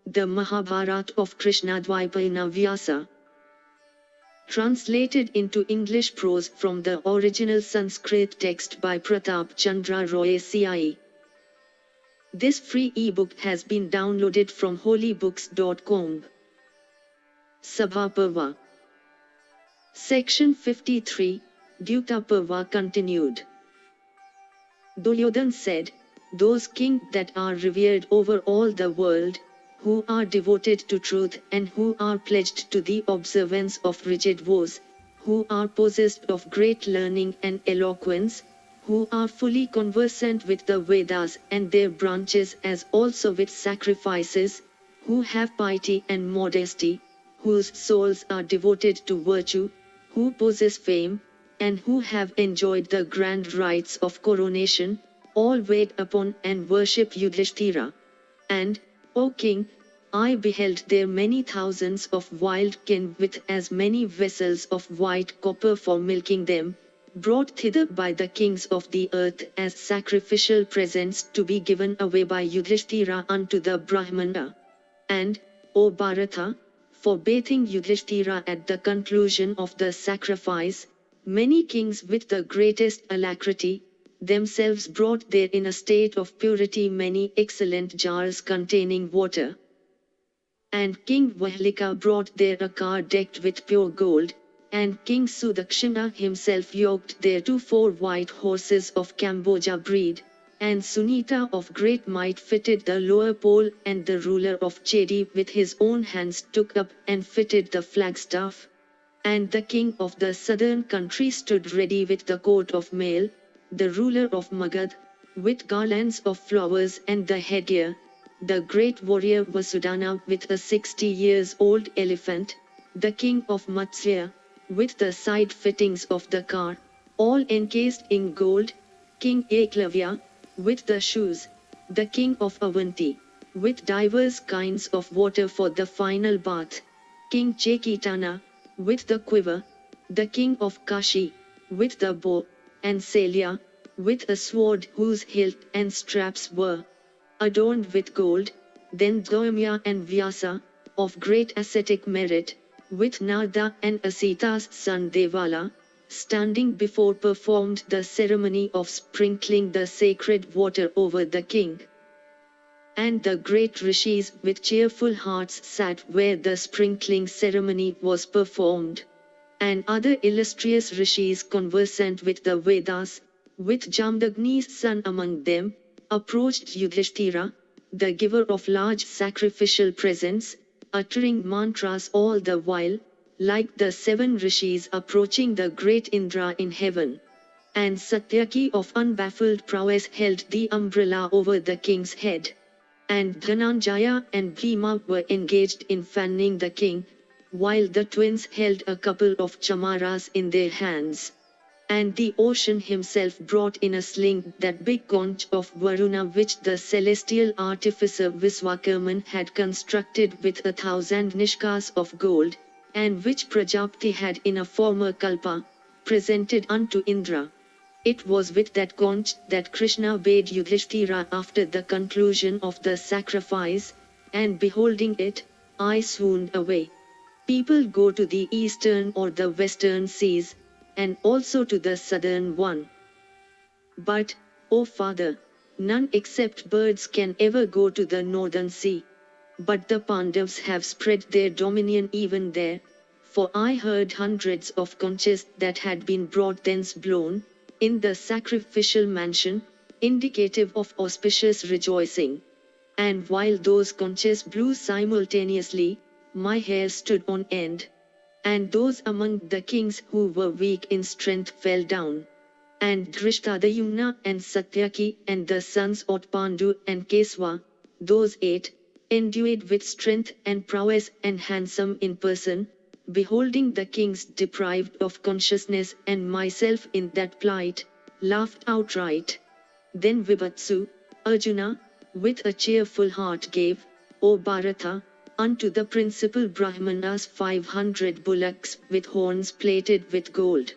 the Mahabharata of Krishna-Dwaipayana Vyasa. Translated into English prose from the original Sanskrit text by Pratap Chandra Roy C.I.E. This free ebook has been downloaded from holybooks.com. Sabha Parva. Section 53, Dutta Parva continued. Duryodhan said, "Those kings that are revered over all the world, who are devoted to truth and who are pledged to the observance of rigid vows, who are possessed of great learning and eloquence, who are fully conversant with the Vedas and their branches as also with sacrifices, who have piety and modesty, whose souls are devoted to virtue, who possess fame, and who have enjoyed the grand rites of coronation, all wait upon and worship Yudhishthira. And, O king, I beheld there many thousands of wild kine with as many vessels of white copper for milking them, brought thither by the kings of the earth as sacrificial presents to be given away by Yudhishthira unto the Brahmana. And, O Bharata, for bathing Yudhishthira at the conclusion of the sacrifice, many kings with the greatest alacrity, themselves brought there in a state of purity many excellent jars containing water. And King Vahlika brought there a car decked with pure gold, and King Sudakshina himself yoked thereto 4 white horses of Cambodia breed, and Sunita of great might fitted the lower pole, and the ruler of Chedi with his own hands took up and fitted the flagstaff. And the king of the southern country stood ready with the coat of mail, the ruler of Magad, with garlands of flowers and the headgear, the great warrior Vasudana with a 60 years old elephant, the king of Matsya, with the side fittings of the car, all encased in gold, King Eklavya, with the shoes, the king of Avanti, with divers kinds of water for the final bath, King Chekitana, with the quiver, the king of Kashi, with the bow, and Selya, with a sword whose hilt and straps were adorned with gold, then Dharmya and Vyasa, of great ascetic merit, with Narada and Asita's son Devala, standing before performed the ceremony of sprinkling the sacred water over the king. And the great rishis with cheerful hearts sat where the sprinkling ceremony was performed. And other illustrious rishis conversant with the Vedas, with Jamdagni's son among them, approached Yudhishthira, the giver of large sacrificial presents, uttering mantras all the while, like the 7 rishis approaching the great Indra in heaven. And Satyaki of unbaffled prowess held the umbrella over the king's head. And Dhananjaya and Bhima were engaged in fanning the king, while the twins held a couple of chamaras in their hands. And the ocean himself brought in a sling that big conch of Varuna which the celestial artificer Viswakarman had constructed with 1,000 nishkas of gold, and which Prajapati had in a former kalpa, presented unto Indra. It was with that conch that Krishna bade Yudhishthira after the conclusion of the sacrifice, and beholding it, I swooned away. People go to the eastern or the western seas, and also to the southern one. But, O father, none except birds can ever go to the northern sea. But the Pandavas have spread their dominion even there, for I heard hundreds of conches that had been brought thence blown, in the sacrificial mansion, indicative of auspicious rejoicing. And while those conches blew simultaneously, my hair stood on end. And those among the kings who were weak in strength fell down. And Drishtadayumna and Satyaki and the sons of Pandu and Keswa, those 8, endued with strength and prowess and handsome in person, beholding the kings deprived of consciousness and myself in that plight, laughed outright. Then Vibhatsu, Arjuna, with a cheerful heart gave, O Bharata, unto the principal Brahmanas 500 bullocks with horns plated with gold.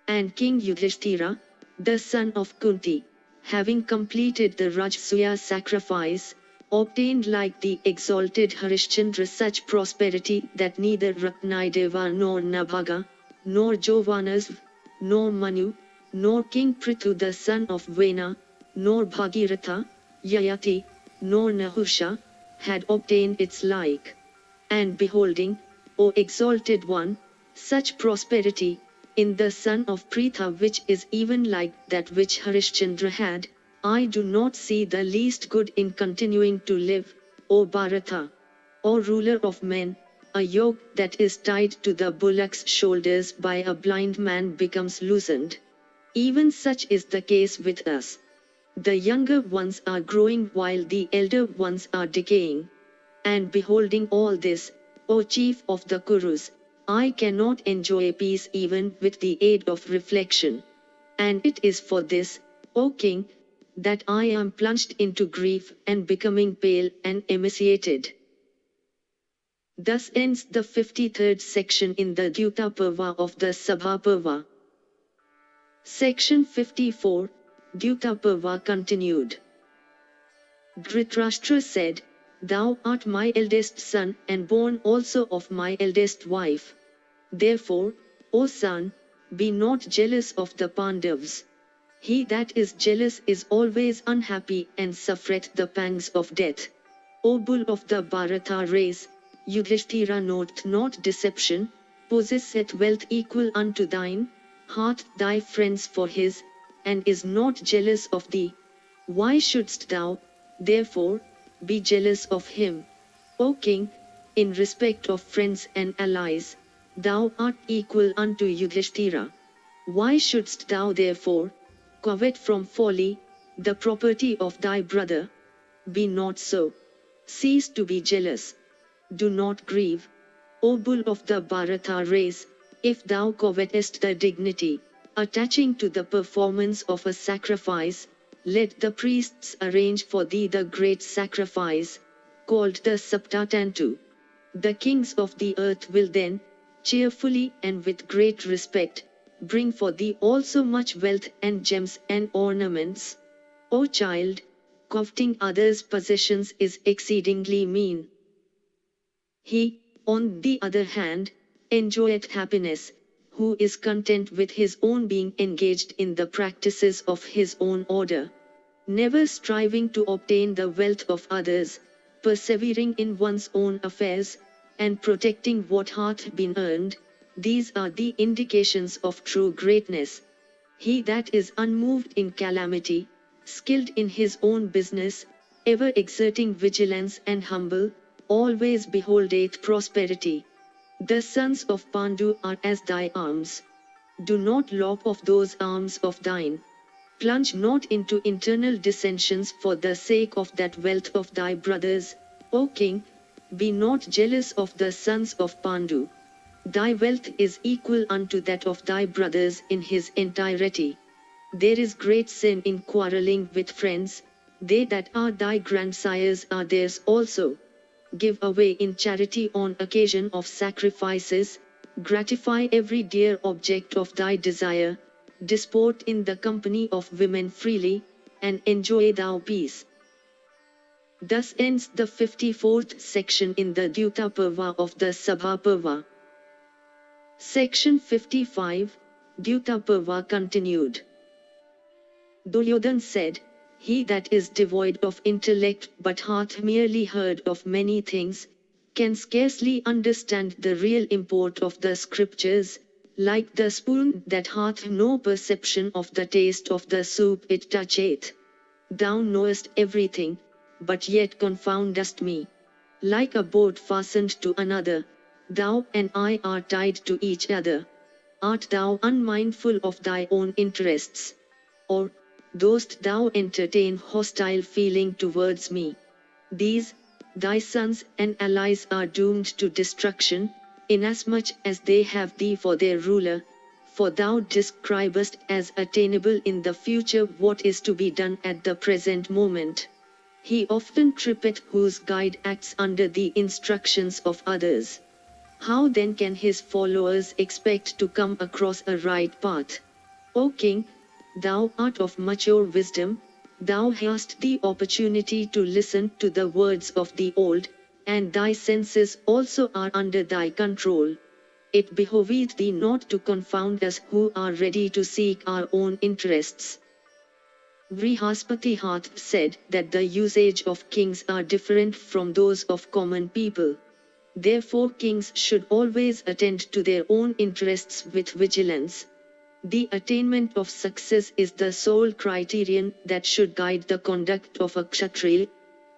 And King Yudhishthira, the son of Kunti, having completed the Rajasuya sacrifice, obtained like the exalted Harishchandra such prosperity that neither Ratnideva nor Nabhaga, nor Jovanas, nor Manu, nor King Prithu the son of Vena, nor Bhagiratha, Yayati, nor Nahusha, had obtained its like. And beholding, O exalted one, such prosperity, in the son of Pritha which is even like that which Harishchandra had, I do not see the least good in continuing to live, O Bharata. O ruler of men, a yoke that is tied to the bullock's shoulders by a blind man becomes loosened. Even such is the case with us. The younger ones are growing while the elder ones are decaying. And beholding all this, O chief of the Kurus, I cannot enjoy peace even with the aid of reflection. And it is for this, O king, that I am plunged into grief and becoming pale and emaciated. Thus ends the 53rd section in the Dyuta Parva of the Sabha Parva. Section 54, Dyuta Parva continued. Dhritarashtra said, Thou art my eldest son and born also of my eldest wife. Therefore, O son, be not jealous of the Pandavas. He that is jealous is always unhappy and suffereth the pangs of death. O bull of the Bharata race, Yudhishthira knoweth not deception, possesseth wealth equal unto thine, hath thy friends for his, and is not jealous of thee. Why shouldst thou, therefore, be jealous of him? O king, in respect of friends and allies, thou art equal unto Yudhishthira. Why shouldst thou therefore covet from folly the property of thy brother? Be not so. Cease to be jealous. Do not grieve. O bull of the Bharata race, if thou covetest the dignity attaching to the performance of a sacrifice, let the priests arrange for thee the great sacrifice, called the Saptatantu. The kings of the earth will then, cheerfully and with great respect, bring for thee also much wealth and gems and ornaments. O child, coveting others' possessions is exceedingly mean. He, on the other hand, enjoyeth happiness, who is content with his own being engaged in the practices of his own order, never striving to obtain the wealth of others, persevering in one's own affairs, and protecting what hath been earned. These are the indications of true greatness. He that is unmoved in calamity, skilled in his own business, ever exerting vigilance and humble, always beholdeth prosperity. The sons of Pandu are as thy arms. Do not lop off those arms of thine. Plunge not into internal dissensions for the sake of that wealth of thy brothers, O king. Be not jealous of the sons of Pandu. Thy wealth is equal unto that of thy brothers in his entirety. There is great sin in quarrelling with friends, they that are thy grandsires are theirs also. Give away in charity on occasion of sacrifices, gratify every dear object of thy desire, disport in the company of women freely, and enjoy thou peace. Thus ends the 54th section in the Dyuta Parva of the Sabha Parva. Section 55, Dyuta Parva continued. Duryodhan said, He that is devoid of intellect but hath merely heard of many things, can scarcely understand the real import of the scriptures, like the spoon that hath no perception of the taste of the soup it toucheth. Thou knowest everything, but yet confoundest me. Like a boat fastened to another, thou and I are tied to each other. Art thou unmindful of thy own interests? Or, dost thou entertain hostile feeling towards me? These, thy sons and allies are doomed to destruction, inasmuch as they have thee for their ruler, for thou describest as attainable in the future what is to be done at the present moment. He often trippeth whose guide acts under the instructions of others. How then can his followers expect to come across a right path? O king, thou art of mature wisdom, Thou hast the opportunity to listen to the words of the old, and thy senses also are under thy control. It behoveth thee not to confound us who are ready to seek our own interests. Vrihaspati hath said that the usage of kings are different from those of common people. Therefore kings should always attend to their own interests with vigilance. The attainment of success is the sole criterion that should guide the conduct of a Kshatriya.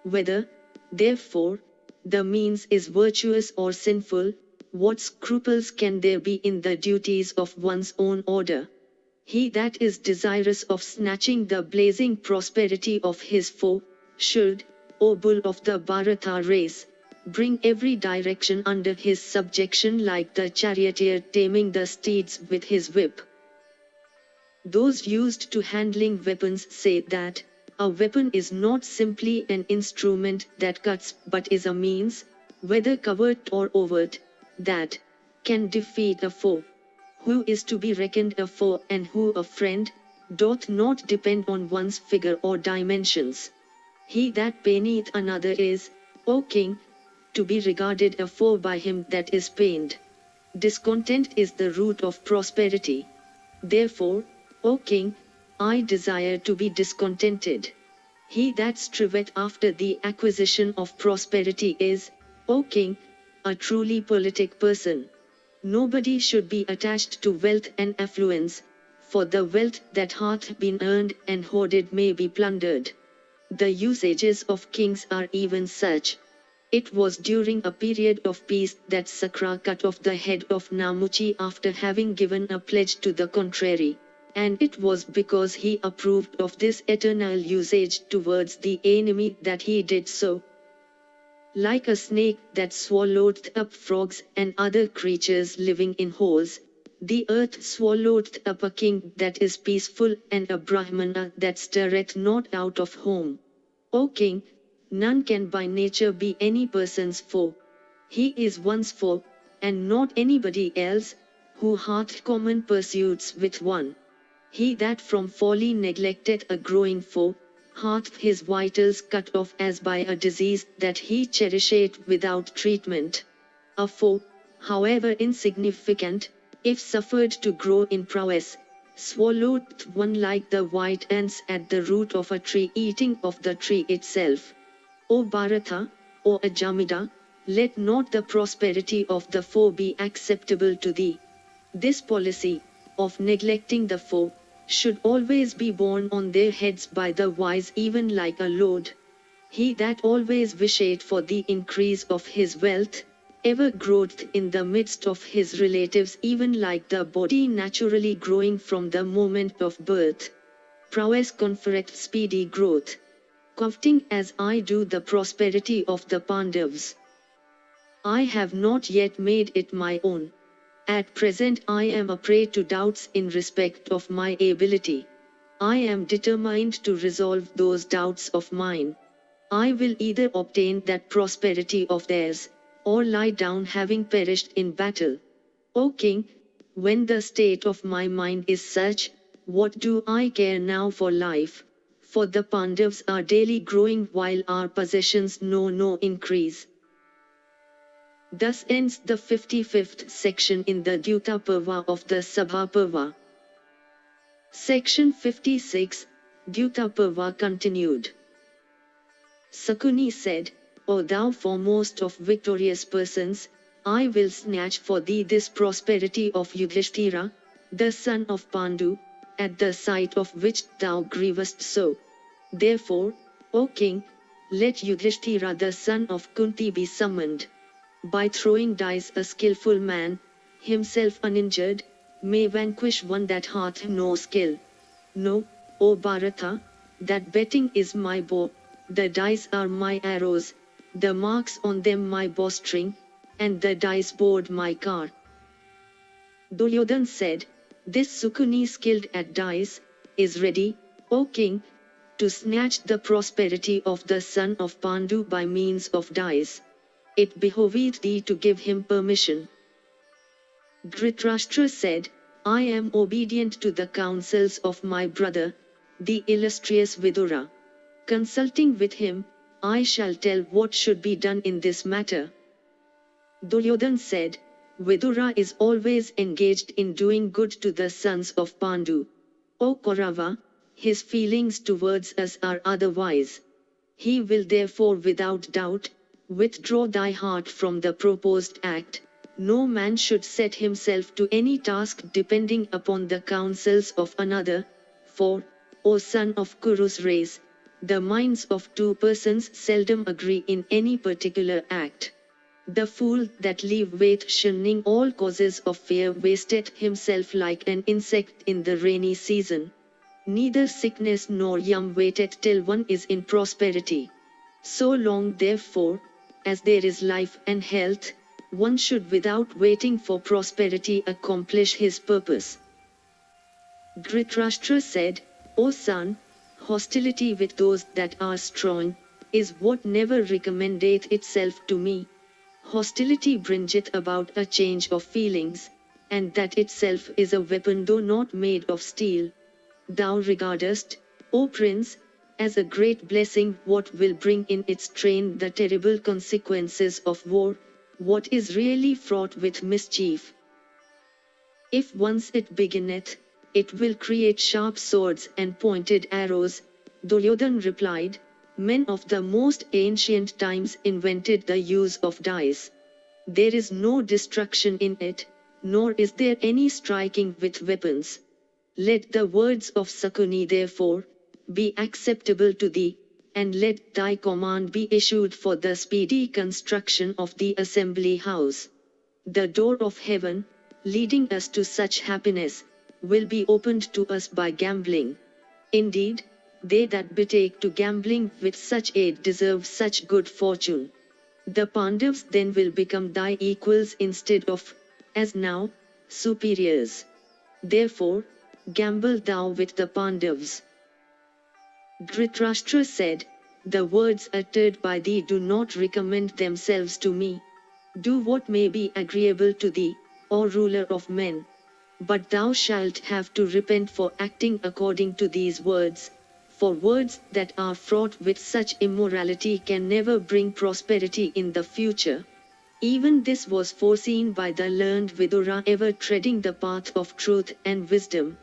Whether, therefore, the means is virtuous or sinful, what scruples can there be in the duties of one's own order? He that is desirous of snatching the blazing prosperity of his foe, should, O bull of the Bharata race, bring every direction under his subjection like the charioteer taming the steeds with his whip. Those used to handling weapons say that, a weapon is not simply an instrument that cuts but is a means, whether covert or overt, that can defeat a foe. Who is to be reckoned a foe and who a friend, doth not depend on one's figure or dimensions. He that paineth another is, O king, to be regarded a foe by him that is pained. Discontent is the root of prosperity. Therefore, O king, I desire to be discontented. He that striveth after the acquisition of prosperity is, O king, a truly politic person. Nobody should be attached to wealth and affluence, for the wealth that hath been earned and hoarded may be plundered. The usages of kings are even such. It was during a period of peace that Sakra cut off the head of Namuchi after having given a pledge to the contrary, and it was because he approved of this eternal usage towards the enemy that he did so. Like a snake that swallowed up frogs and other creatures living in holes, the earth swallowed up a king that is peaceful and a Brahmana that stirreth not out of home. O king, none can by nature be any person's foe. He is one's foe, and not anybody else, who hath common pursuits with one. He that from folly neglecteth a growing foe, hath his vitals cut off as by a disease that he cherisheth without treatment. A foe, however insignificant, if suffered to grow in prowess, swalloweth one like the white ants at the root of a tree eating of the tree itself. O Bharata, O Ajamida, let not the prosperity of the foe be acceptable to thee. This policy, of neglecting the foe, should always be borne on their heads by the wise even like a load. He that always wisheth for the increase of his wealth, ever groweth in the midst of his relatives even like the body naturally growing from the moment of birth. Prowess confereth speedy growth. Coveting as I do the prosperity of the Pandavas, I have not yet made it my own. At present I am a prey to doubts in respect of my ability. I am determined to resolve those doubts of mine. I will either obtain that prosperity of theirs, or lie down having perished in battle. O king, when the state of my mind is such, what do I care now for life? For the Pandavas are daily growing while our possessions know no increase. Thus ends the 55th section in the Dyuta Parva of the Sabha Parva. Section 56, Dyuta Parva continued. Sakuni said, O thou foremost of victorious persons, I will snatch for thee this prosperity of Yudhishthira, the son of Pandu, at the sight of which thou grievest so. Therefore, O king, let Yudhishthira the son of Kunti be summoned. By throwing dice a skillful man, himself uninjured, may vanquish one that hath no skill. Know, O Bharata, that betting is my bow, the dice are my arrows, the marks on them my bowstring, and the dice board my car. Duryodhan said, This Sukuni skilled at dice, is ready, O king, to snatch the prosperity of the son of Pandu by means of dice. It behoveth thee to give him permission. Dhritarashtra said, I am obedient to the counsels of my brother, the illustrious Vidura. Consulting with him, I shall tell what should be done in this matter. Duryodhan said, Vidura is always engaged in doing good to the sons of Pandu. O Kaurava, his feelings towards us are otherwise. He will therefore without doubt withdraw thy heart from the proposed act. No man should set himself to any task depending upon the counsels of another, for, O son of Kuru's race, the minds of two persons seldom agree in any particular act. The fool that leaveth shunning all causes of fear wasteth himself like an insect in the rainy season. Neither sickness nor yam waiteth till one is in prosperity. So long therefore, as there is life and health, one should without waiting for prosperity accomplish his purpose. Dhritarashtra said, O son, hostility with those that are strong, is what never recommendeth itself to me. Hostility bringeth about a change of feelings, and that itself is a weapon though not made of steel. Thou regardest, O prince, as a great blessing what will bring in its train the terrible consequences of war, what is really fraught with mischief. If once it beginneth, it will create sharp swords and pointed arrows. Duryodhan replied, Men of the most ancient times invented the use of dice. There is no destruction in it, nor is there any striking with weapons. Let the words of Sakuni therefore be acceptable to thee, and let thy command be issued for the speedy construction of the assembly house. The door of heaven, leading us to such happiness, will be opened to us by gambling. Indeed, they that betake to gambling with such aid deserve such good fortune. The Pandavas then will become thy equals instead of, as now, superiors. Therefore, gamble thou with the Pandavas. Dhritarashtra said, The words uttered by thee do not recommend themselves to me. Do what may be agreeable to thee, O ruler of men. But thou shalt have to repent for acting according to these words, for words that are fraught with such immorality can never bring prosperity in the future. Even this was foreseen by the learned Vidura ever treading the path of truth and wisdom.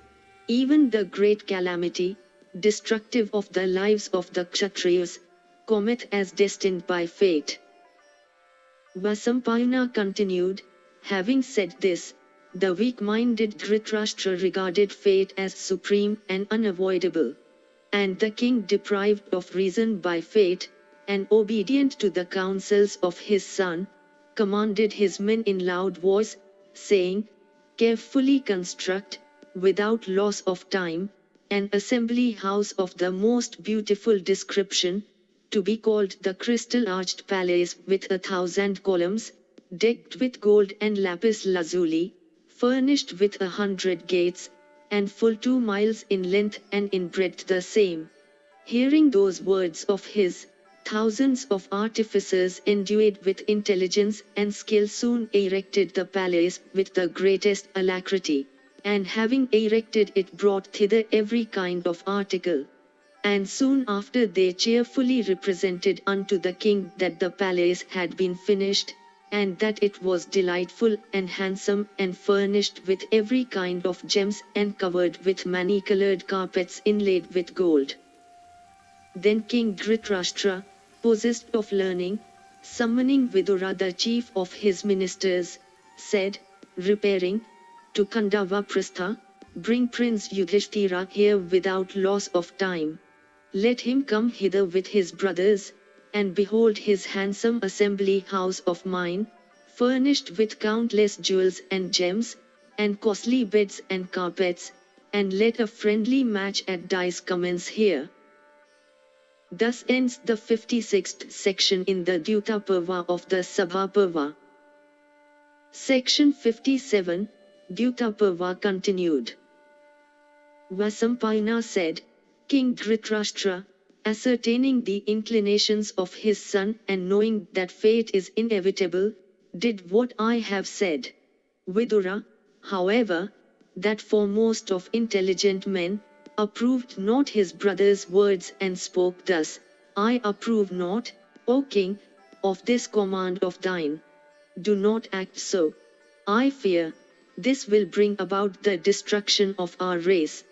Even the great calamity, destructive of the lives of the Kshatriyas, cometh as destined by fate. Vasampayana continued, having said this, the weak-minded Dhritarashtra regarded fate as supreme and unavoidable. And the king, deprived of reason by fate, and obedient to the counsels of his son, commanded his men in loud voice, saying, Carefully construct, without loss of time, an assembly house of the most beautiful description, to be called the crystal-arched palace with 1,000 columns, decked with gold and lapis lazuli, furnished with 100 gates, and full 2 miles in length and in breadth the same. Hearing those words of his, thousands of artificers endued with intelligence and skill soon erected the palace with the greatest alacrity, and having erected it brought thither every kind of article. And soon after they cheerfully represented unto the king that the palace had been finished, and that it was delightful and handsome and furnished with every kind of gems and covered with many-colored carpets inlaid with gold. Then King Dhritarashtra, possessed of learning, summoning Vidura the chief of his ministers, said, repairing to Kandavaprastha, bring Prince Yudhishthira here without loss of time. Let him come hither with his brothers, and behold his handsome assembly house of mine, furnished with countless jewels and gems, and costly beds and carpets, and let a friendly match at dice commence here. Thus ends the 56th section in the Dutta Parva of the Sabha Parva. Section 57, Dutta Parva continued. Vasampayana said, King Dhritarashtra, ascertaining the inclinations of his son and knowing that fate is inevitable, did what I have said. Vidura, however, that foremost of intelligent men, approved not his brother's words and spoke thus, I approve not, O king, of this command of thine. Do not act so. I fear, this will bring about the destruction of our race.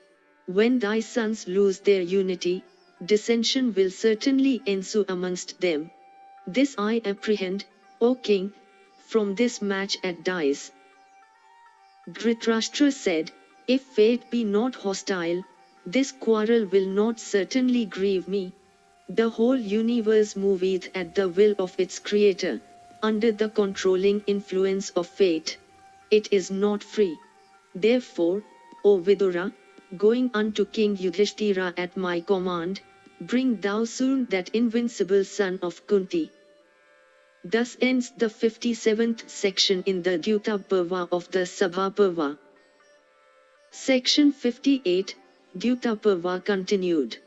When thy sons lose their unity, dissension will certainly ensue amongst them. This I apprehend, O king, from this match at dice. Dhritarashtra said, if fate be not hostile, this quarrel will not certainly grieve me. The whole universe moveth at the will of its creator, under the controlling influence of fate. It is not free. Therefore, O Vidura, going unto King Yudhishthira at my command, bring thou soon that invincible son of Kunti. Thus ends the 57th section in the Dutta Parva of the Sabha Parva. Section 58, Dutta Parva continued.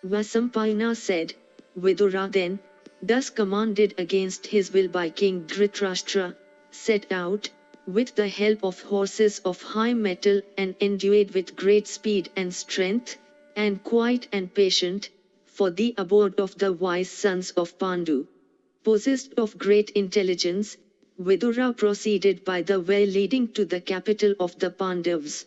Vasampayana said, Vidura then, thus commanded against his will by King Dhritarashtra, set out, with the help of horses of high mettle and endued with great speed and strength, and quiet and patient, for the abode of the wise sons of Pandu. Possessed of great intelligence, Vidura proceeded by the way leading to the capital of the Pandavas.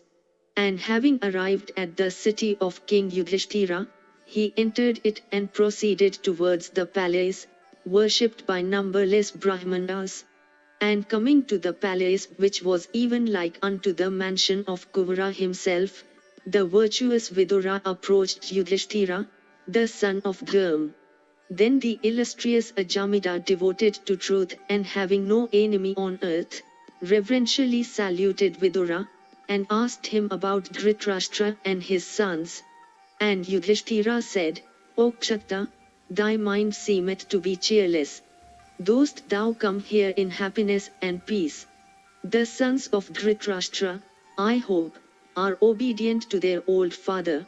And having arrived at the city of King Yudhishthira, he entered it and proceeded towards the palace, worshipped by numberless Brahmanas. And coming to the palace which was even like unto the mansion of Kuvara himself, the virtuous Vidura approached Yudhishthira, the son of Dharma. Then the illustrious Ajamida, devoted to truth and having no enemy on earth, reverentially saluted Vidura, and asked him about Dhritarashtra and his sons. And Yudhishthira said, O Kshatta, thy mind seemeth to be cheerless. Dost thou come here in happiness and peace? The sons of Dhritarashtra, I hope, are obedient to their old father.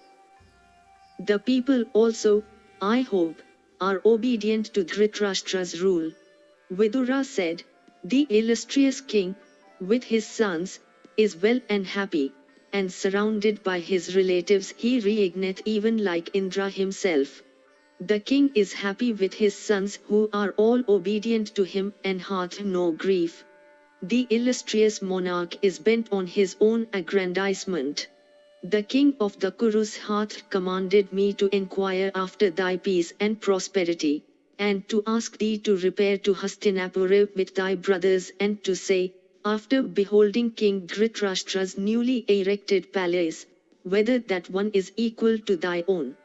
The people also, I hope, are obedient to Dhritarashtra's rule. Vidura said, the illustrious king, with his sons, is well and happy, and surrounded by his relatives he reigneth even like Indra himself. The king is happy with his sons who are all obedient to him and hath no grief. The illustrious monarch is bent on his own aggrandizement. The king of the Kurus hath commanded me to inquire after thy peace and prosperity, and to ask thee to repair to Hastinapura with thy brothers and to say, after beholding King Dhritarashtra's newly erected palace, whether that one is equal to thy own.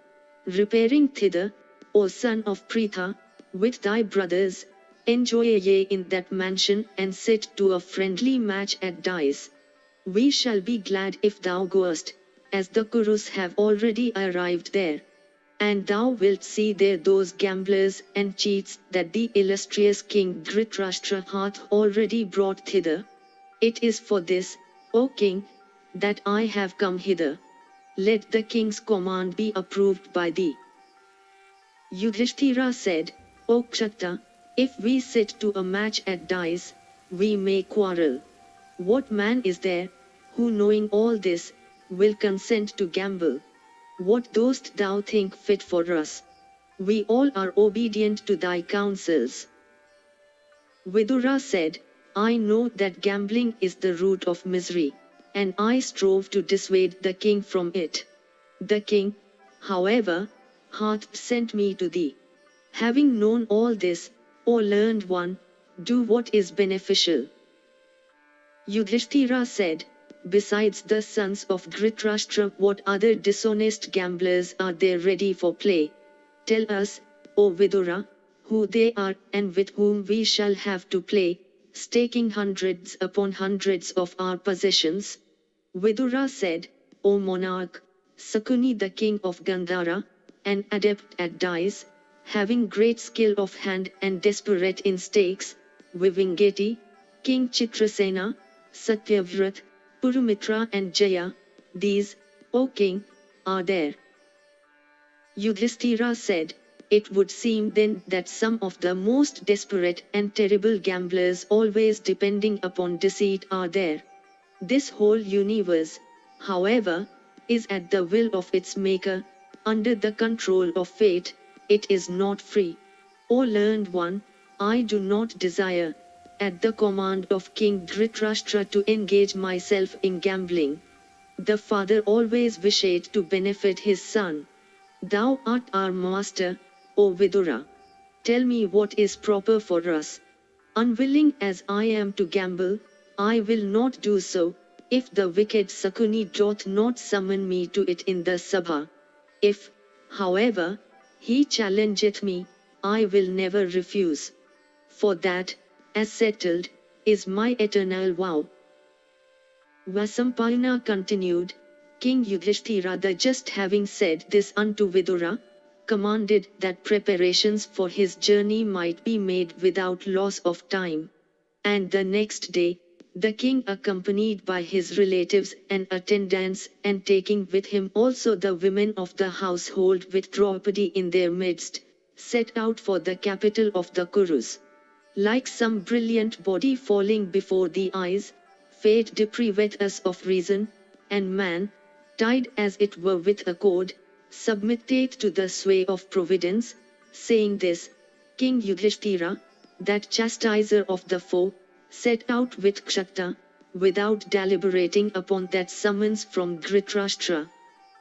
Repairing thither, O son of Pritha, with thy brothers, enjoy ye in that mansion and sit to a friendly match at dice. We shall be glad if thou goest, as the Kurus have already arrived there. And thou wilt see there those gamblers and cheats that the illustrious King Dhritarashtra hath already brought thither. It is for this, O king, that I have come hither. Let the king's command be approved by thee. Yudhishthira said, O Kshatta, if we sit to a match at dice, we may quarrel. What man is there, who knowing all this, will consent to gamble? What dost thou think fit for us? We all are obedient to thy counsels. Vidura said, I know that gambling is the root of misery, and I strove to dissuade the king from it. The king, however, hath sent me to thee. Having known all this, O learned one, do what is beneficial. Yudhishthira said, besides the sons of Dhritarashtra, what other dishonest gamblers are there ready for play? Tell us, O Vidura, who they are and with whom we shall have to play, staking hundreds upon hundreds of our possessions. Vidura said, O monarch, Sakuni the king of Gandhara, an adept at dice, having great skill of hand and desperate in stakes, Vivingeti, King Chitrasena, Satyavrat, Purumitra and Jaya, these, O king, are there. Yudhishthira said, it would seem then that some of the most desperate and terrible gamblers always depending upon deceit are there. This whole universe, however, is at the will of its maker, under the control of fate, it is not free. O learned one, I do not desire, at the command of King Dhritarashtra, to engage myself in gambling. The father always wished to benefit his son. Thou art our master, O Vidura. Tell me what is proper for us. Unwilling as I am to gamble, I will not do so, if the wicked Sakuni doth not summon me to it in the Sabha. If, however, he challengeth me, I will never refuse. For that, as settled, is my eternal vow. Vasampayana continued, King Yudhishthira, the just having said this unto Vidura, commanded that preparations for his journey might be made without loss of time. And the next day, the king, accompanied by his relatives and attendants, and taking with him also the women of the household with Draupadi in their midst, set out for the capital of the Kurus. Like some brilliant body falling before the eyes, fate depriveth us of reason, and man, tied as it were with a cord, submitteth to the sway of providence. Saying this, King Yudhishthira, that chastiser of the foe, set out with Kshatta, without deliberating upon that summons from Dhritarashtra.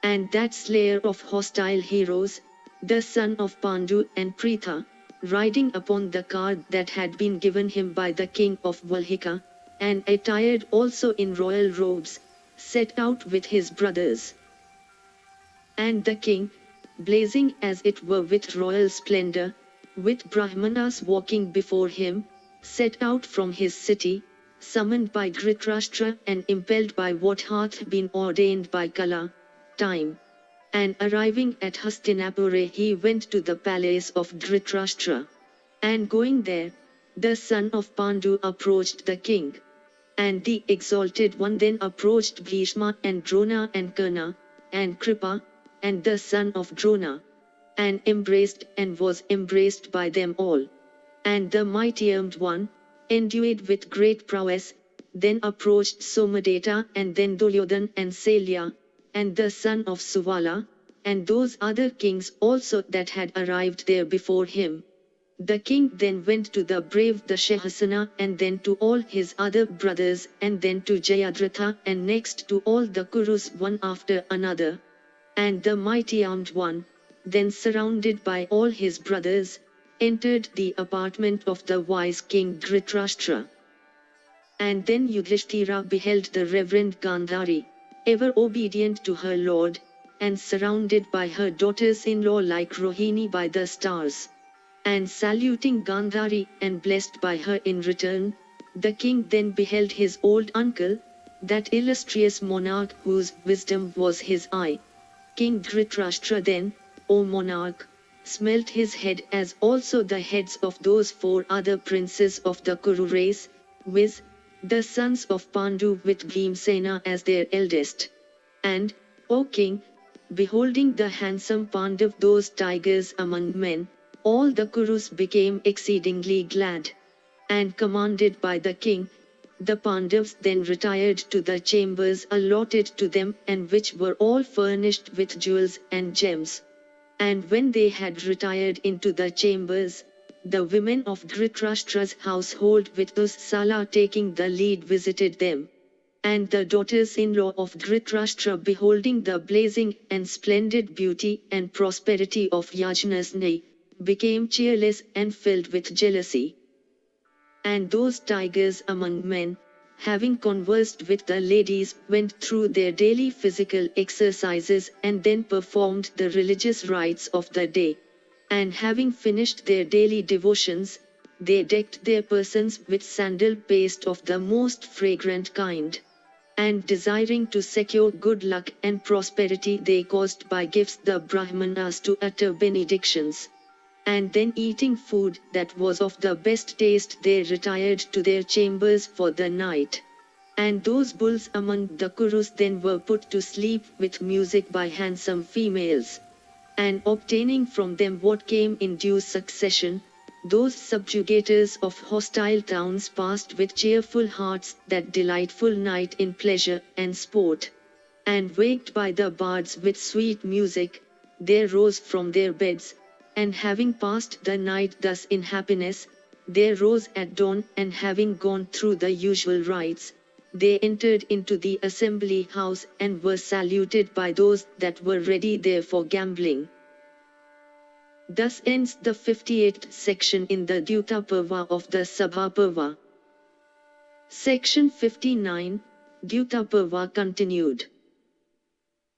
And that slayer of hostile heroes, the son of Pandu and Pritha, riding upon the car that had been given him by the king of Valhika, and attired also in royal robes, set out with his brothers. And the king, blazing as it were with royal splendor, with Brahmanas walking before him, set out from his city, summoned by Dhritarashtra and impelled by what hath been ordained by Kala, time. And arriving at Hastinapura, he went to the palace of Dhritarashtra. And going there, the son of Pandu approached the king. And the exalted one then approached Bhishma and Drona and Karna, and Kripa, and the son of Drona, and embraced and was embraced by them all. And the mighty armed one, endued with great prowess, then approached Somadeta and then Duryodhan and Salya, and the son of Suvala, and those other kings also that had arrived there before him. The king then went to the brave Dashahasana and then to all his other brothers and then to Jayadratha and next to all the Kurus one after another. And the mighty armed one, then surrounded by all his brothers, entered the apartment of the wise king Dhritarashtra. And then Yudhishthira beheld the reverend Gandhari, ever obedient to her lord, and surrounded by her daughters-in-law like Rohini by the stars. And saluting Gandhari and blessed by her in return, the king then beheld his old uncle, that illustrious monarch whose wisdom was his eye. King Dhritarashtra then, O monarch, smelt his head as also the heads of those 4 other princes of the Kuru race, viz., the sons of Pandu with Bhimsena as their eldest. And, O king, beholding the handsome Pandav, those tigers among men, all the Kurus became exceedingly glad. And commanded by the king, the Pandavas then retired to the chambers allotted to them and which were all furnished with jewels and gems. And when they had retired into the chambers, the women of Dhritarashtra's household with Dussala taking the lead visited them. And the daughters-in-law of Dhritarashtra, beholding the blazing and splendid beauty and prosperity of Yajnasni, became cheerless and filled with jealousy. And those tigers among men, having conversed with the ladies, went through their daily physical exercises and then performed the religious rites of the day. And having finished their daily devotions, they decked their persons with sandal paste of the most fragrant kind. And desiring to secure good luck and prosperity, they caused by gifts the Brahmanas to utter benedictions. And then eating food that was of the best taste, they retired to their chambers for the night. And those bulls among the Kurus then were put to sleep with music by handsome females. And obtaining from them what came in due succession, those subjugators of hostile towns passed with cheerful hearts that delightful night in pleasure and sport. And waked by the bards with sweet music, they rose from their beds, and having passed the night thus in happiness, they rose at dawn, and having gone through the usual rites, they entered into the assembly house and were saluted by those that were ready there for gambling. Thus ends the 58th section in the Dutta Parva of the Sabha Parva. Section 59, Dutta Parva continued.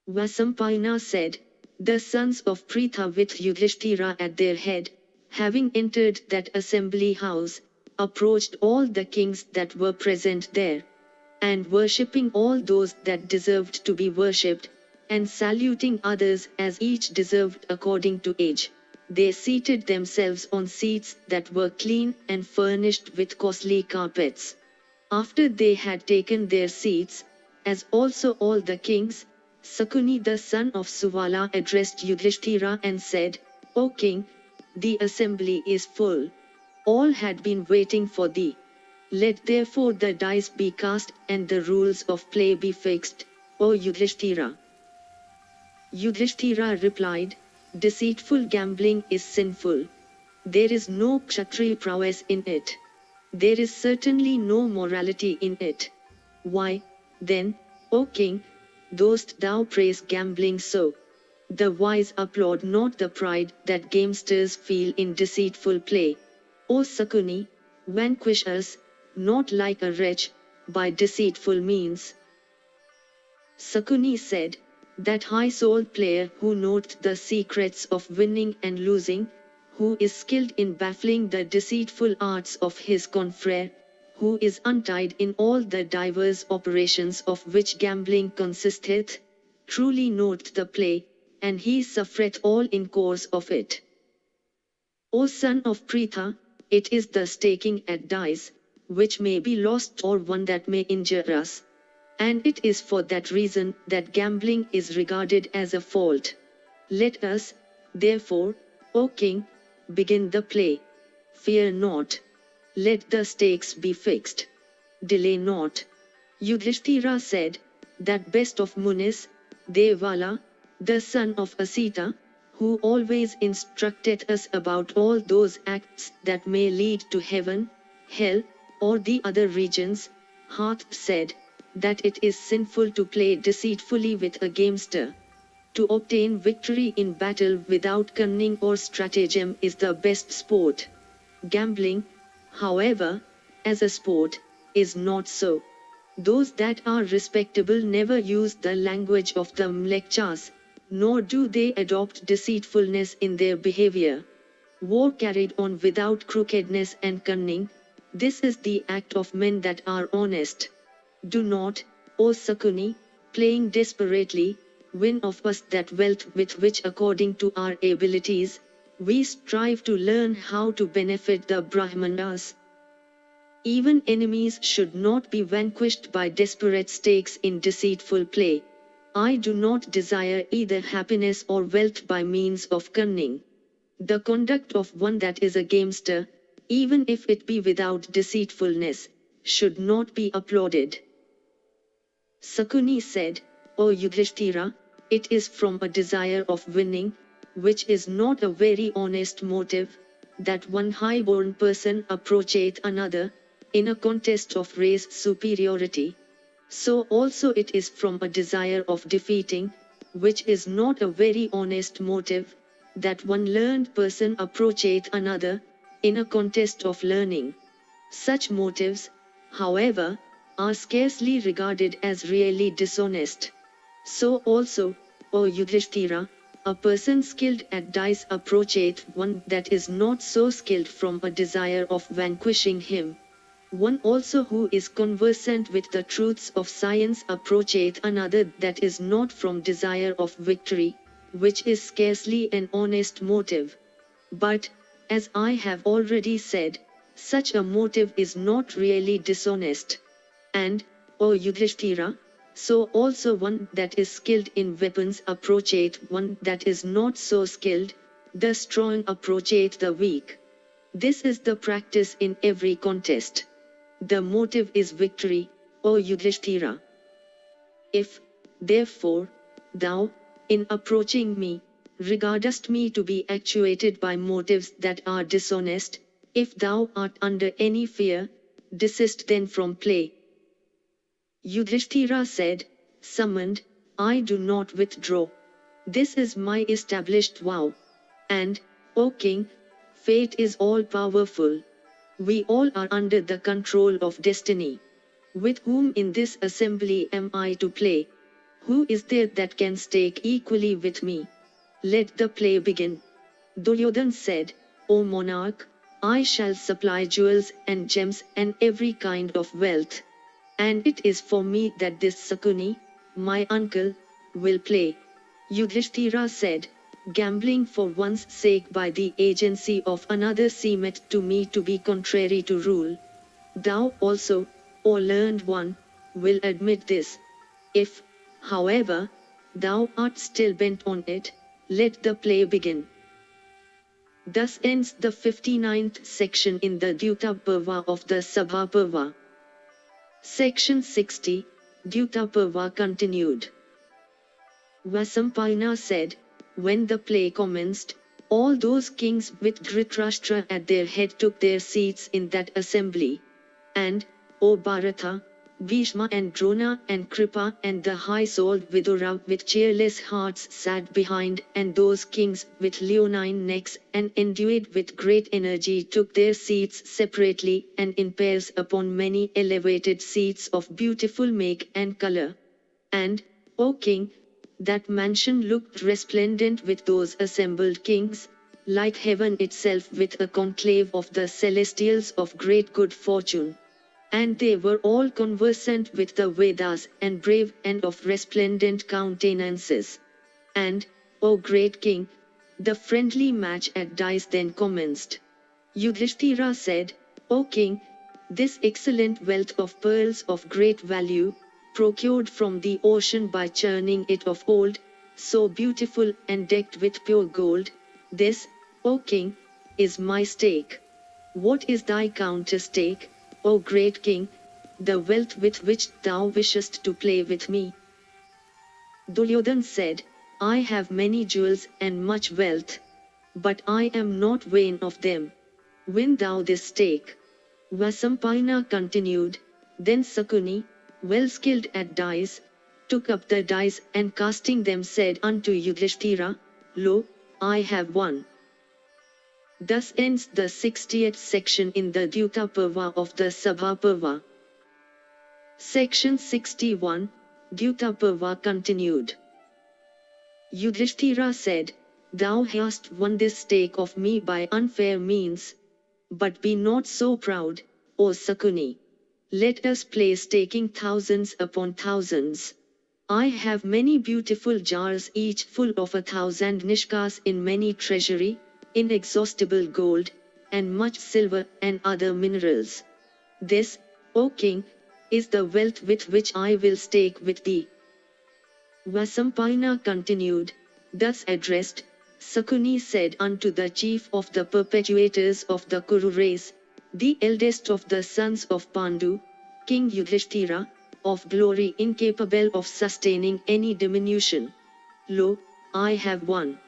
Vasampayana said, the sons of Pritha with Yudhishthira at their head, having entered that assembly house, approached all the kings that were present there, and worshipping all those that deserved to be worshipped, and saluting others as each deserved according to age, they seated themselves on seats that were clean and furnished with costly carpets. After they had taken their seats, as also all the kings, Sakuni the son of Suvala addressed Yudhishthira and said, O king, the assembly is full. All had been waiting for thee. Let therefore the dice be cast and the rules of play be fixed, O Yudhishthira. Yudhishthira replied, deceitful gambling is sinful. There is no kshatriya prowess in it. There is certainly no morality in it. Why, then, O king, dost thou praise gambling so? The wise applaud not the pride that gamesters feel in deceitful play. O Sakuni, vanquish us, not like a wretch, by deceitful means. Sakuni said, that high-souled player who knows the secrets of winning and losing, who is skilled in baffling the deceitful arts of his confrere, who is untied in all the divers operations of which gambling consisteth, truly knoweth the play, and he suffereth all in course of it. O son of Pritha, it is the staking at dice, which may be lost or won that may injure us. And it is for that reason that gambling is regarded as a fault. Let us, therefore, O king, begin the play. Fear not. Let the stakes be fixed. Delay not. Yudhishthira said, that best of Munis, Devala, the son of Asita, who always instructed us about all those acts that may lead to heaven, hell, or the other regions, hath said, that it is sinful to play deceitfully with a gamester. To obtain victory in battle without cunning or stratagem is the best sport. Gambling, however, as a sport, is not so. Those that are respectable never use the language of the mlechchas, nor do they adopt deceitfulness in their behavior. War carried on without crookedness and cunning, this is the act of men that are honest. Do not, O Sakuni, playing desperately, win of us that wealth with which according to our abilities, we strive to learn how to benefit the Brahmanas. Even enemies should not be vanquished by desperate stakes in deceitful play. I do not desire either happiness or wealth by means of cunning. The conduct of one that is a gamester, even if it be without deceitfulness, should not be applauded. Sakuni said, O Yudhishthira, it is from a desire of winning, which is not a very honest motive, that one high-born person approacheth another, in a contest of race superiority. So also it is from a desire of defeating, which is not a very honest motive, that one learned person approacheth another, in a contest of learning. Such motives, however, are scarcely regarded as really dishonest. So also, O Yudhishthira, a person skilled at dice approacheth one that is not so skilled from a desire of vanquishing him. One also who is conversant with the truths of science approacheth another that is not from desire of victory, which is scarcely an honest motive. But, as I have already said, such a motive is not really dishonest. And, O Yudhishthira, so also one that is skilled in weapons approacheth one that is not so skilled, the strong approacheth the weak. This is the practice in every contest. The motive is victory, O Yudhishthira. If, Therefore, thou, in approaching me, regardest me to be actuated by motives that are dishonest. If thou art under any fear, desist then from play. Yudhishthira said, summoned, I do not withdraw. This is my established vow. And, O king, fate is all powerful. We all are under the control of destiny. With whom in this assembly am I to play? Who is there that can stake equally with me? Let the play begin. Duryodhan said, O monarch, I shall supply jewels and gems and every kind of wealth. And it is for me that this Sakuni, my uncle, will play. Yudhishthira said, gambling for one's sake by the agency of another seemeth to me to be contrary to rule. Thou also, O learned one, will admit this. If, however, thou art still bent on it, let the play begin. Thus ends the 59th section in the Dutta Parva of the Sabha Parva. Section 60, Dutta Parva continued. Vasampayana said, when the play commenced, all those kings with Dhritarashtra at their head took their seats in that assembly. And, O Bharata, Bhishma and Drona and Kripa and the high-souled Vidura with cheerless hearts sat behind, and those kings with leonine necks and endued with great energy took their seats separately and in pairs upon many elevated seats of beautiful make and color. And, O king, that mansion looked resplendent with those assembled kings, like heaven itself with a conclave of the celestials of great good fortune. And they were all conversant with the Vedas and brave and of resplendent countenances. And, O great king, the friendly match at dice then commenced. Yudhishthira said, O king, this excellent wealth of pearls of great value, procured from the ocean by churning it of old, so beautiful and decked with pure gold, this, O king, is my stake. What is thy counter stake, O great king, the wealth with which thou wishest to play with me? Duryodhan said, I have many jewels and much wealth, but I am not vain of them. Win thou this stake. Vasampayana continued, then Sakuni, well skilled at dice, took up the dice and casting them said unto Yudhishthira, Lo, I have won. Thus ends the 60th section in the Dutta Parva of the Sabha Parva. Section 61, Dutta Parva continued. Yudhishthira said, Thou hast won this stake of me by unfair means. But be not so proud, O Sakuni. Let us play staking thousands upon thousands. I have many beautiful jars each full of 1,000 nishkas in many treasury, inexhaustible gold, and much silver and other minerals. This, O king, is the wealth with which I will stake with thee. Vasampayana continued, thus addressed, Sakuni said unto the chief of the perpetuators of the Kuru race, the eldest of the sons of Pandu, King Yudhishthira, of glory incapable of sustaining any diminution. Lo, I have won.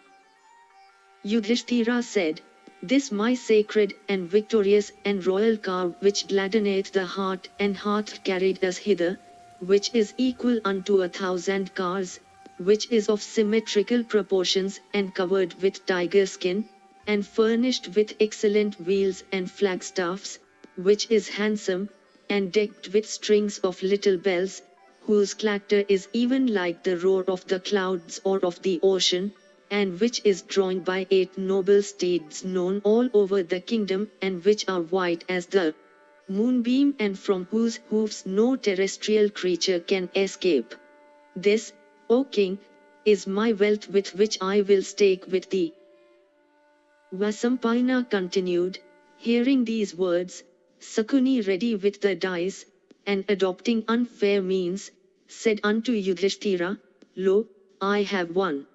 Yudhishthira said, this my sacred and victorious and royal car which gladdeneth the heart and hath carried us hither, which is equal unto 1,000 cars, which is of symmetrical proportions and covered with tiger skin, and furnished with excellent wheels and flagstaffs, which is handsome, and decked with strings of little bells, whose clatter is even like the roar of the clouds or of the ocean, and which is drawn by 8 noble steeds known all over the kingdom and which are white as the moonbeam and from whose hoofs no terrestrial creature can escape. This, O king, is my wealth with which I will stake with thee. Vasampayana continued, hearing these words, Sakuni ready with the dice, and adopting unfair means, said unto Yudhishthira, Lo, I have won.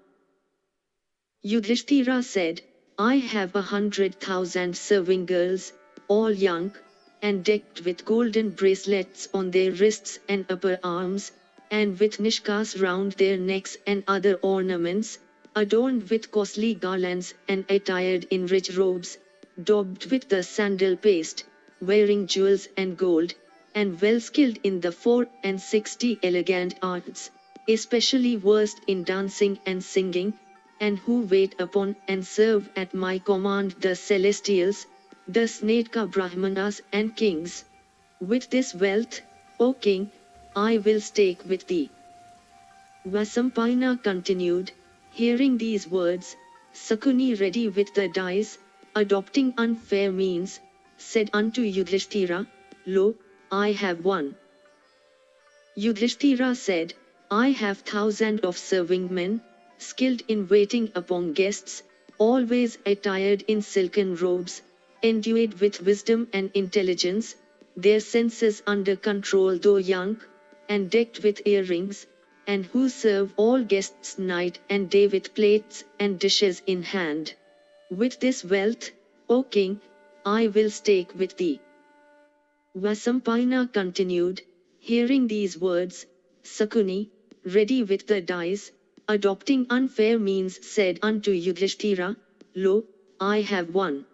Yudhishthira said, I have 100,000 serving girls, all young, and decked with golden bracelets on their wrists and upper arms, and with nishkas round their necks and other ornaments, adorned with costly garlands and attired in rich robes, daubed with the sandal paste, wearing jewels and gold, and well skilled in the 64 elegant arts, especially versed in dancing and singing, and who wait upon and serve at my command the celestials, the Snedka Brahmanas and kings. With this wealth, O king, I will stake with thee. Vasampayana continued, hearing these words, Sakuni ready with the dice, adopting unfair means, said unto Yudhishthira, Lo, I have won. Yudhishthira said, I have thousands of serving men, skilled in waiting upon guests, always attired in silken robes, endued with wisdom and intelligence, their senses under control though young, and decked with earrings, and who serve all guests night and day with plates and dishes in hand. With this wealth, O king, I will stake with thee. Vasampayana continued, hearing these words, Sakuni, ready with the dice, adopting unfair means said unto Yudhishthira, Lo, I have won.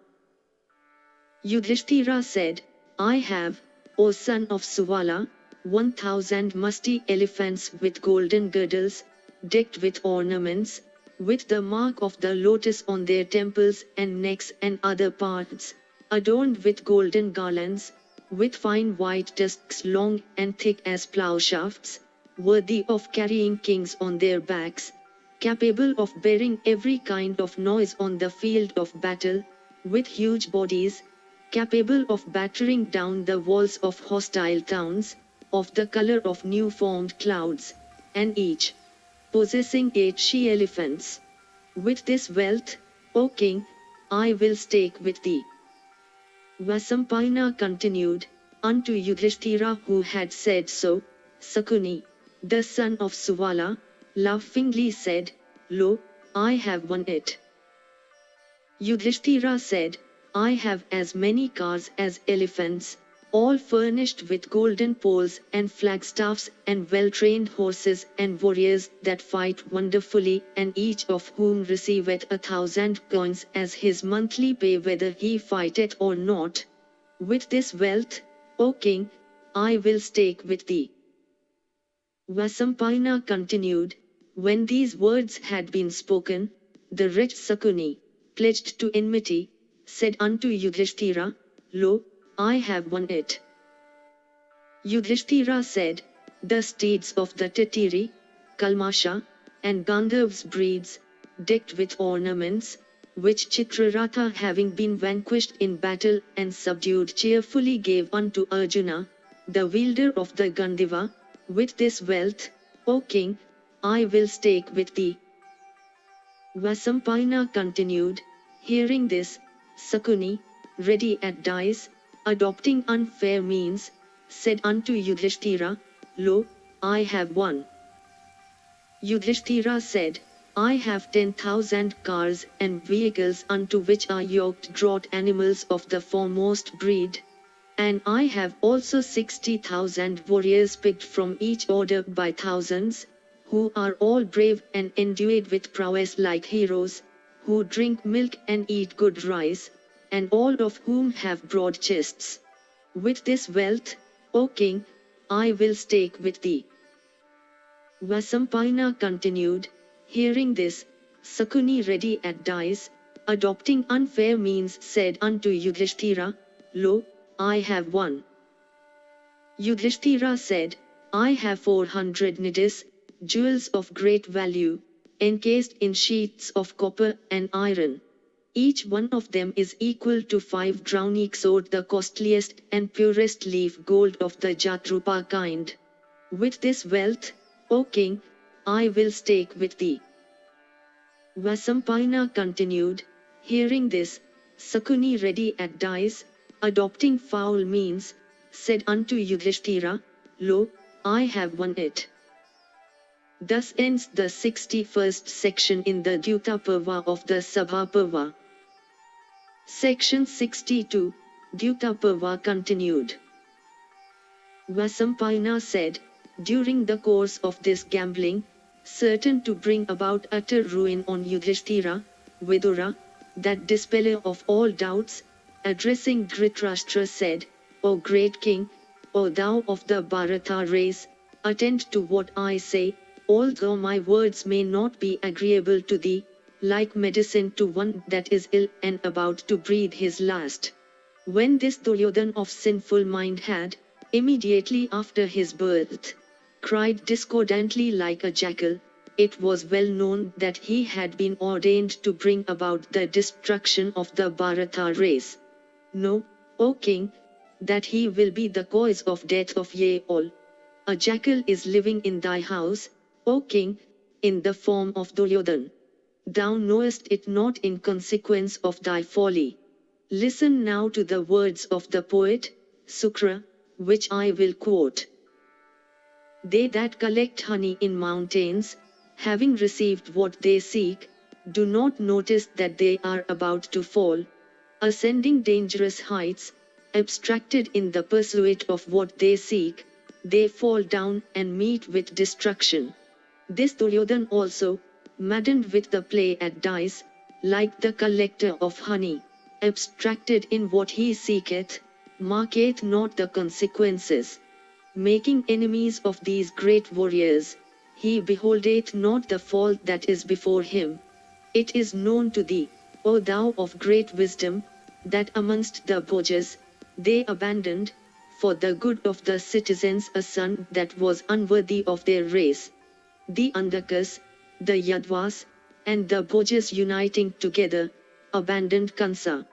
Yudhishthira said, I have, O son of Suvala, 1,000 musty elephants with golden girdles, decked with ornaments, with the mark of the lotus on their temples and necks and other parts, adorned with golden garlands, with fine white tusks long and thick as plough shafts, worthy of carrying kings on their backs, capable of bearing every kind of noise on the field of battle, with huge bodies, capable of battering down the walls of hostile towns, of the color of new-formed clouds, and each possessing 8 she-elephants. With this wealth, O king, I will stake with thee. Vasampayana continued, unto Yudhishthira who had said so, Sakuni, the son of Suvala, laughingly said, Lo, I have won it. Yudhishthira said, I have as many cars as elephants, all furnished with golden poles and flagstaffs and well-trained horses and warriors that fight wonderfully, and each of whom receiveth 1,000 coins as his monthly pay whether he fighteth or not. With this wealth, O king, I will stake with thee. Vasampayana continued, when these words had been spoken, the wretched Sakuni, pledged to enmity, said unto Yudhishthira, Lo, I have won it. Yudhishthira said, the steeds of the Tatiri, Kalmasha, and Gandharv's breeds, decked with ornaments, which Chitraratha having been vanquished in battle and subdued cheerfully gave unto Arjuna, the wielder of the Gandiva, with this wealth, O king, I will stake with thee. Vasampayana continued, hearing this, Sakuni, ready at dice, adopting unfair means, said unto Yudhishthira, Lo, I have won. Yudhishthira said, I have 10,000 cars and vehicles unto which are yoked draught animals of the foremost breed. And I have also 60,000 warriors picked from each order by thousands, who are all brave and endued with prowess like heroes, who drink milk and eat good rice, and all of whom have broad chests. With this wealth, O king, I will stake with thee. Vasampayana continued, hearing this, Sakuni ready at dice, adopting unfair means said unto Yudhishthira, Lo, I have won. Yudhishthira said, I have 400 nidis, jewels of great value, encased in sheets of copper and iron. Each one of them is equal to 5 drauniksod, the costliest and purest leaf gold of the Jatrupa kind. With this wealth, O king, I will stake with thee. Vasampayana continued, hearing this, Sakuni ready at dice, adopting foul means, said unto Yudhishthira, Lo, I have won it. Thus ends the 61st section in the Dutta Parva of the Sabha Parva. Section 62, Dutta Parva continued. Vasampayana said, during the course of this gambling, certain to bring about utter ruin on Yudhishthira, Vidura, that dispeller of all doubts, addressing Dhritarashtra said, O great king, O thou of the Bharata race, attend to what I say, although my words may not be agreeable to thee, like medicine to one that is ill and about to breathe his last. When this Duryodhan of sinful mind had, immediately after his birth, cried discordantly like a jackal, it was well known that he had been ordained to bring about the destruction of the Bharata race. Know, O king, that he will be the cause of death of ye all. A jackal is living in thy house, O king, in the form of Duryodhan. Thou knowest it not in consequence of thy folly. Listen now to the words of the poet, Sukra, which I will quote. They that collect honey in mountains, having received what they seek, do not notice that they are about to fall, ascending dangerous heights, abstracted in the pursuit of what they seek, they fall down and meet with destruction. This Duryodhan also, maddened with the play at dice, like the collector of honey, abstracted in what he seeketh, marketh not the consequences. Making enemies of these great warriors, he beholdeth not the fault that is before him. It is known to thee, O thou of great wisdom, that amongst the Bhojas, they abandoned, for the good of the citizens, a son that was unworthy of their race. The Andakas, the Yadvas, and the Bhojas uniting together, abandoned Kansa.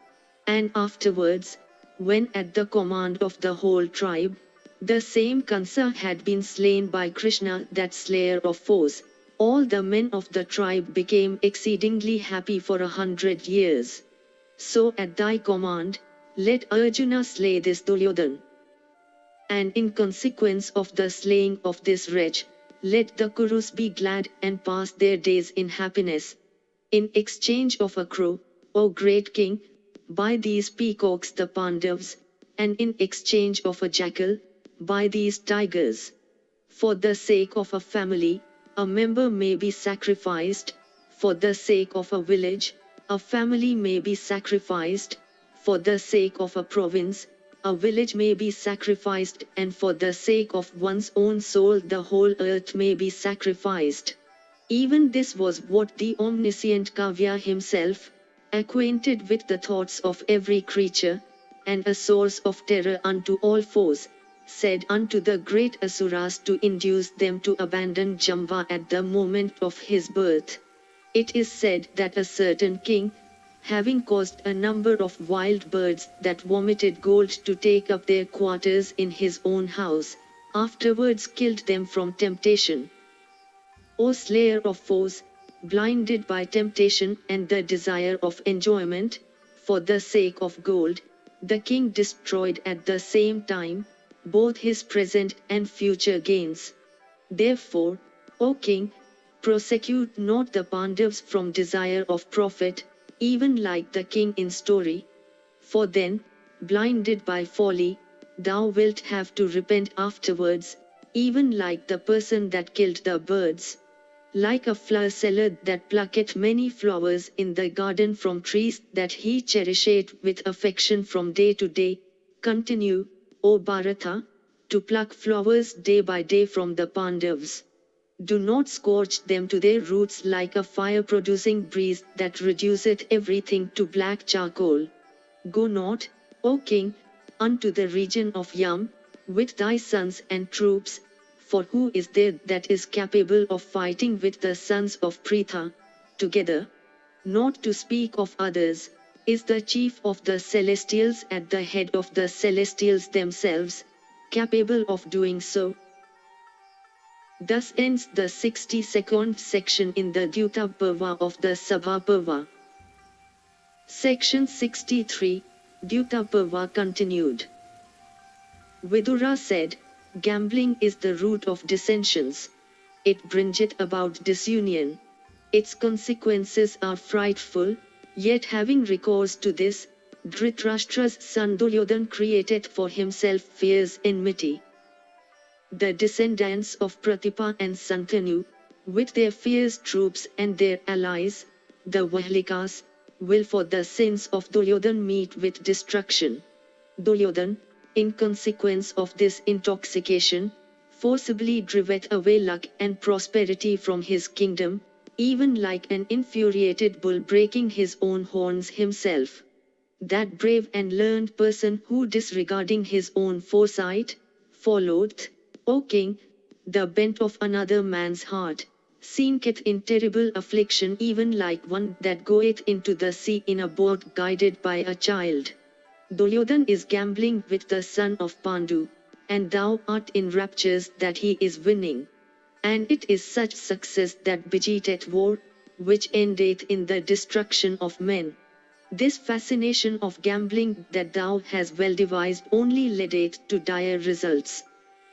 And afterwards, when at the command of the whole tribe, the same Kansa had been slain by Krishna, that slayer of foes, all the men of the tribe became exceedingly happy for 100 years. So at thy command, let Arjuna slay this Duryodhan. And in consequence of the slaying of this wretch, let the Kurus be glad and pass their days in happiness. In exchange of a crow, O great king, buy these peacocks the Pandavas, and in exchange of a jackal, buy these tigers. For the sake of a family, a member may be sacrificed, for the sake of a village, a family may be sacrificed, for the sake of a province, a village may be sacrificed, and for the sake of one's own soul the whole earth may be sacrificed. Even this was what the omniscient Kavya himself, acquainted with the thoughts of every creature, and a source of terror unto all foes, said unto the great Asuras to induce them to abandon Jamba at the moment of his birth. It is said that a certain king, having caused a number of wild birds that vomited gold to take up their quarters in his own house, afterwards killed them from temptation. O slayer of foes, blinded by temptation and the desire of enjoyment, for the sake of gold, the king destroyed at the same time both his present and future gains. Therefore, O king, prosecute not the Pandavas from desire of profit, even like the king in story. For then, blinded by folly, thou wilt have to repent afterwards, even like the person that killed the birds. Like a flower seller that plucketh many flowers in the garden from trees that he cherisheth with affection from day to day, continue, O Bharata, to pluck flowers day by day from the Pandavas. Do not scorch them to their roots like a fire-producing breeze that reduceth everything to black charcoal. Go not, O king, unto the region of Yam, with thy sons and troops, for who is there that is capable of fighting with the sons of Pritha, together? Not to speak of others, is the chief of the celestials at the head of the celestials themselves, capable of doing so. Thus ends the 62nd section in the Dutta Parva of the Sabha Parva. Section 63, Dutta Parva continued. Vidura said, gambling is the root of dissensions. It bringeth about disunion. Its consequences are frightful, yet having recourse to this, Dhritarashtra's son Duryodhan created for himself fierce enmity. the descendants of Pratipa and Santanu, with their fierce troops and their allies, the Vahlikas, will for the sins of Duryodhan meet with destruction. Duryodhan, in consequence of this intoxication, forcibly driveth away luck and prosperity from his kingdom, even like an infuriated bull breaking his own horns himself. That brave and learned person who, disregarding his own foresight, followed, O king, the bent of another man's heart, sinketh in terrible affliction even like one that goeth into the sea in a boat guided by a child. Duryodhan is gambling with the son of Pandu, and thou art in raptures that he is winning. And it is such success that begeteth war, which endeth in the destruction of men. This fascination of gambling that thou hast well devised only leadeth to dire results.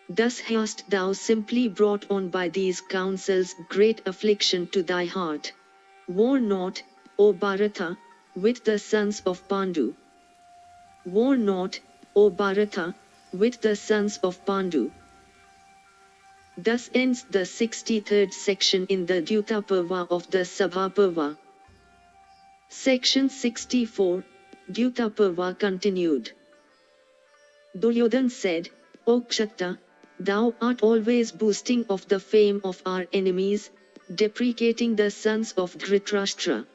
Thus hast thou simply brought on by these counsels great affliction to thy heart. War not, O Bharata, with the sons of Pandu. War not, O Bharata, with the sons of Pandu. Thus ends the 63rd section in the Dutta Parva of the Sabha Parva. Section 64, Dutta Parva continued. Duryodhan said, O Kshatta, thou art always boasting of the fame of our enemies, deprecating the sons of Dhritarashtra.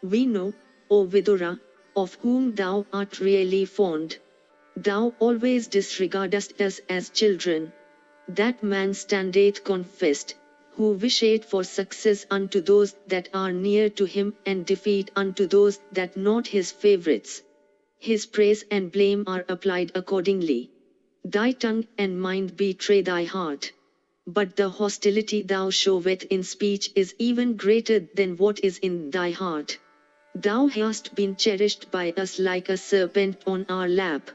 We know, O Vidura, of whom thou art really fond. Thou always disregardest us as children. That man standeth confessed, who wisheth for success unto those that are near to him and defeat unto those that not his favourites. His praise and blame are applied accordingly. Thy tongue and mind betray thy heart. But the hostility thou showeth in speech is even greater than what is in thy heart. Thou hast been cherished by us like a serpent on our lap.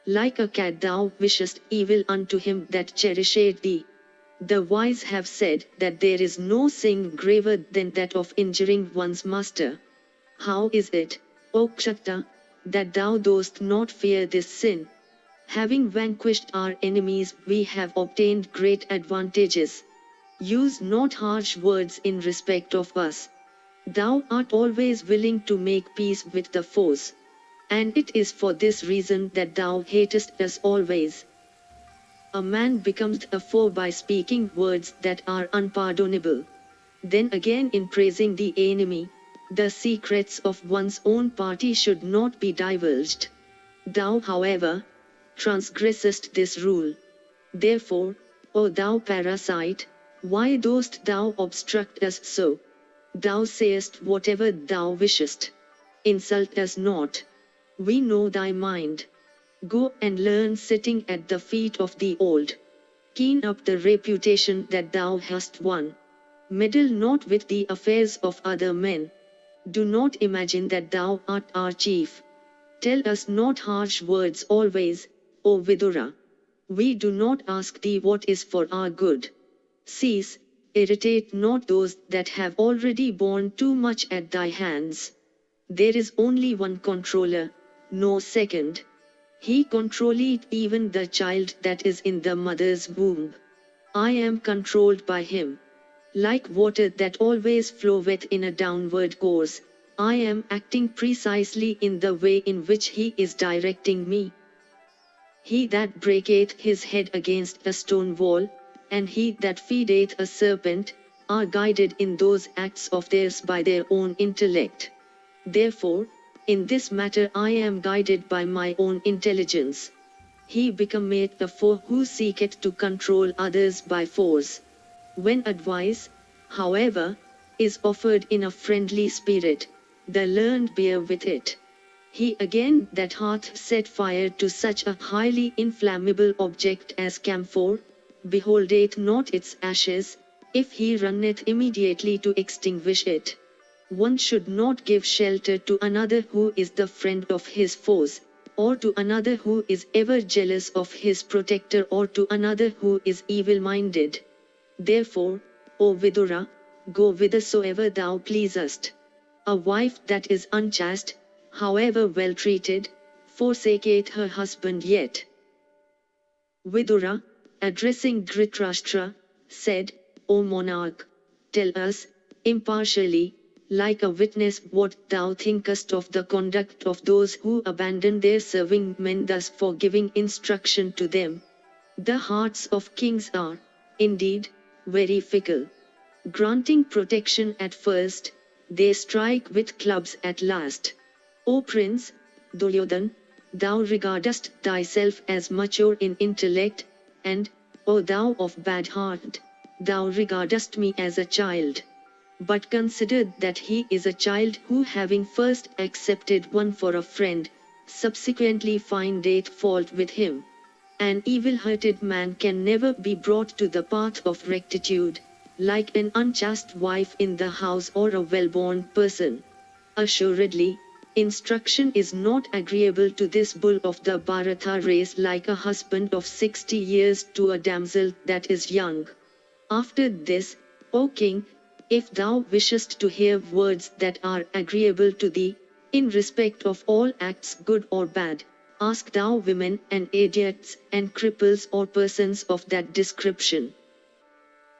Like a cat thou wishest evil unto him that cherisheth thee. The wise have said that there is no sin graver than that of injuring one's master. How is it, O Kshatta, that thou dost not fear this sin? Having vanquished our enemies, we have obtained great advantages. Use not harsh words in respect of us. Thou art always willing to make peace with the foes. And it is for this reason that thou hatest us always. A man becomes a foe by speaking words that are unpardonable. Then again, in praising the enemy, the secrets of one's own party should not be divulged. Thou, however, transgressest this rule. Therefore, O thou parasite, why dost thou obstruct us so? Thou sayest whatever thou wishest. Insult us not. We know thy mind. Go and learn sitting at the feet of the old. Keen up the reputation that thou hast won. Meddle not with the affairs of other men. Do not imagine that thou art our chief. Tell us not harsh words always, O Vidura. We do not ask thee what is for our good. Cease, irritate not those that have already borne too much at thy hands. There is only one controller, no second. He controlleth even the child that is in the mother's womb. I am controlled by him. Like water that always floweth in a downward course, I am acting precisely in the way in which he is directing me. He that breaketh his head against a stone wall, and he that feedeth a serpent, are guided in those acts of theirs by their own intellect. Therefore, in this matter I am guided by my own intelligence. He becometh a foe who seeketh to control others by force. When advice, however, is offered in a friendly spirit, the learned bear with it. He again that hath set fire to such a highly inflammable object as camphor, beholdeth not its ashes, if he runneth immediately to extinguish it. One should not give shelter to another who is the friend of his foes, or to another who is ever jealous of his protector, or to another who is evil-minded. Therefore, O Vidura, go whithersoever thou pleasest. A wife that is unchaste, however well treated, forsaketh her husband yet. Vidura, addressing Dhritarashtra, said, O monarch, tell us, impartially, like a witness, what thou thinkest of the conduct of those who abandon their serving men thus for giving instruction to them. The hearts of kings are, indeed, very fickle. Granting protection at first, they strike with clubs at last. O Prince, Duryodhan, thou regardest thyself as mature in intellect, and, O thou of bad heart, thou regardest me as a child. But consider that he is a child who, having first accepted one for a friend, subsequently findeth fault with him. An evil-hearted man can never be brought to the path of rectitude, like an unchaste wife in the house or a well-born person. Assuredly, instruction is not agreeable to this bull of the Bharata race like a husband of 60 years to a damsel that is young. After this, O king, if thou wishest to hear words that are agreeable to thee, in respect of all acts good or bad, ask thou women and idiots and cripples or persons of that description.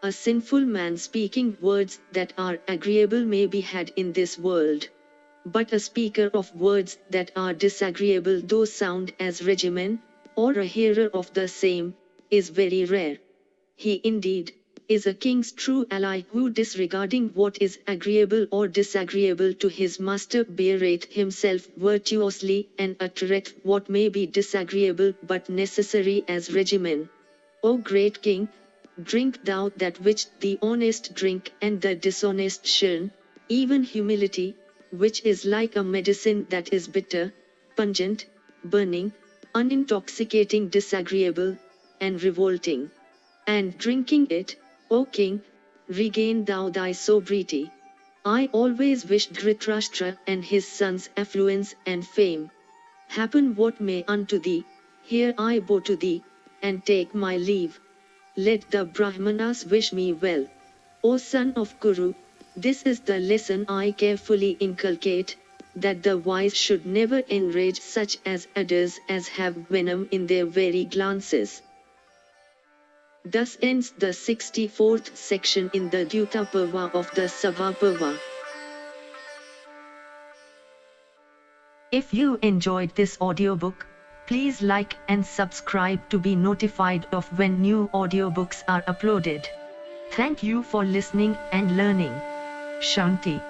A sinful man speaking words that are agreeable may be had in this world. But a speaker of words that are disagreeable, though sound as regimen, or a hearer of the same, is very rare. He indeed is a king's true ally who, disregarding what is agreeable or disagreeable to his master, beareth himself virtuously and uttereth what may be disagreeable but necessary as regimen. O great king, drink thou that which the honest drink and the dishonest shun, even humility, which is like a medicine that is bitter, pungent, burning, unintoxicating, disagreeable, and revolting. And drinking it, O king, regain thou thy sobriety. I always wished Dhritarashtra and his sons affluence and fame. Happen what may unto thee, here I bow to thee, and take my leave. Let the Brahmanas wish me well. O son of Kuru, this is the lesson I carefully inculcate, that the wise should never enrage such as others as have venom in their very glances. Thus ends the 64th section in the Dutta Parva of the Sabha Parva. If you enjoyed this audiobook, please like and subscribe to be notified of when new audiobooks are uploaded. Thank you for listening and learning. Shanti.